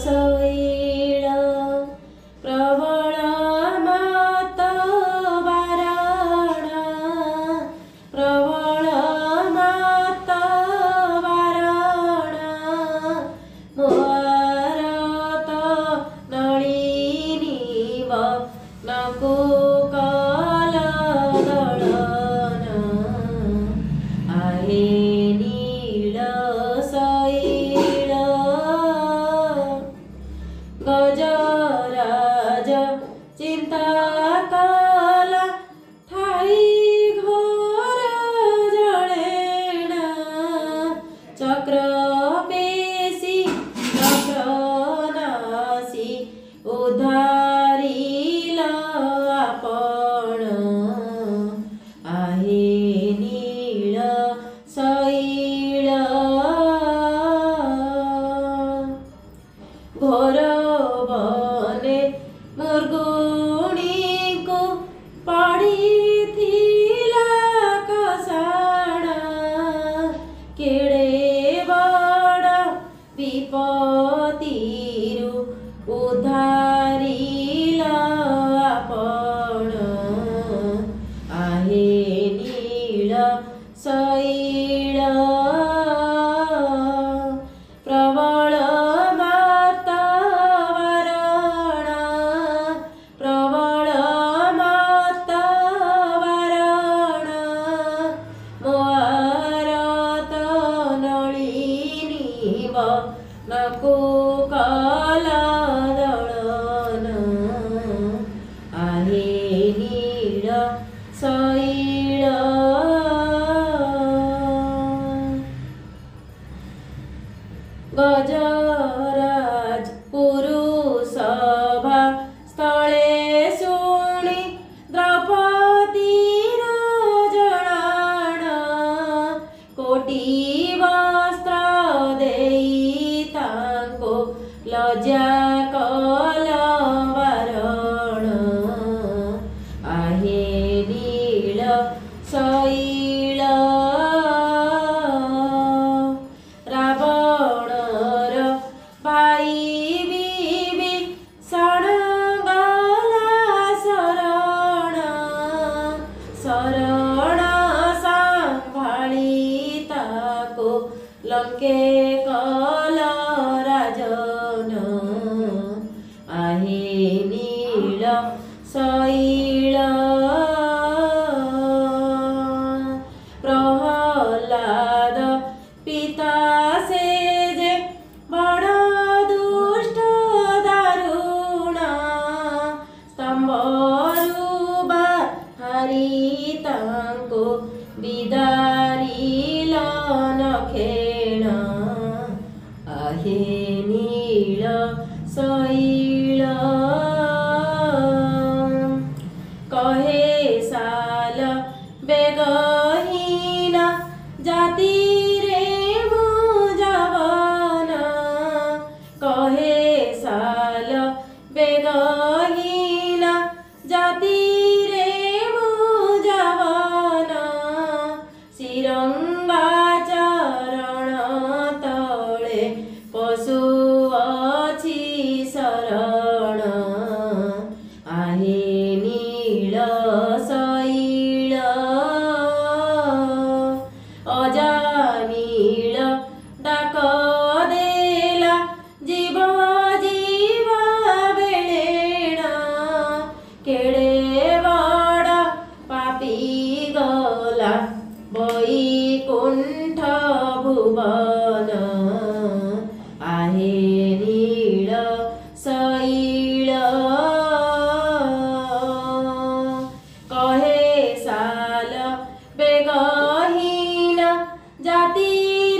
शैल प्रबळ मात वारणा प्रबळ मात वारणा मोरत नळिनी नको गजराज चिंता काला थाई घोर जळेना चक्र पेशी चक्रनाशी उधारील आपण आहे नीळ शैल घोर बने मुर्गुणी को पड़ीथिला कसाणा केड़े बड़ा विपत्तिरु उद्धारिला आपण आहे नीळ शैल प्रबळ नको काला दळन आहे नीळ शैल गजराज पुरुषभा स्थळे शुणी द्रौपदीर जळाण कोटी वस्त्र देई तांको लज्जा कल वारण आहे नीळ शैल रावणर भाई विभीषण गला शरण शरण सांभाळी ताको लंके कल राजन आहे नीळ शैल प्रहलाद पिता से जे बड़ दुष्ट दारुण स्तंभरु बाहरी तांको बिदारिल नखेण आहे नीळ शैल कहे साल बेगहीन जाती रे मुजवन कहे साल बेगहीन जाती रे मुजवन श्रीरंगा चरण तळे पशु अछि शरण आहे नीळ शैल अजानीळ डाक देला जीव जीव बेळेण केड़े बड़ पापी गला वैकुंठ भुवन आहे नीळ शैल कहे साल बेगहीन जाती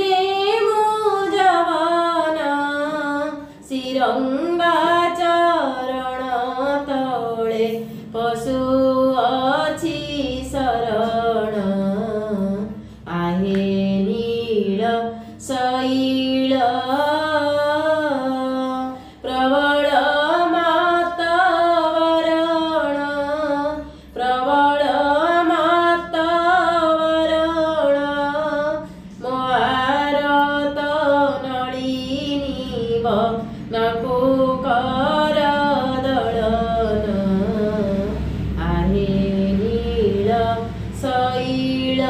रे मुजवन श्रीरंगा चरण तळे पशु अछि शरण आहे नीळ शैल प्रबळ मात वारण प्रबळ मात वारण मोरत नळिनी देव नको करदळन आहे नीळ सैळ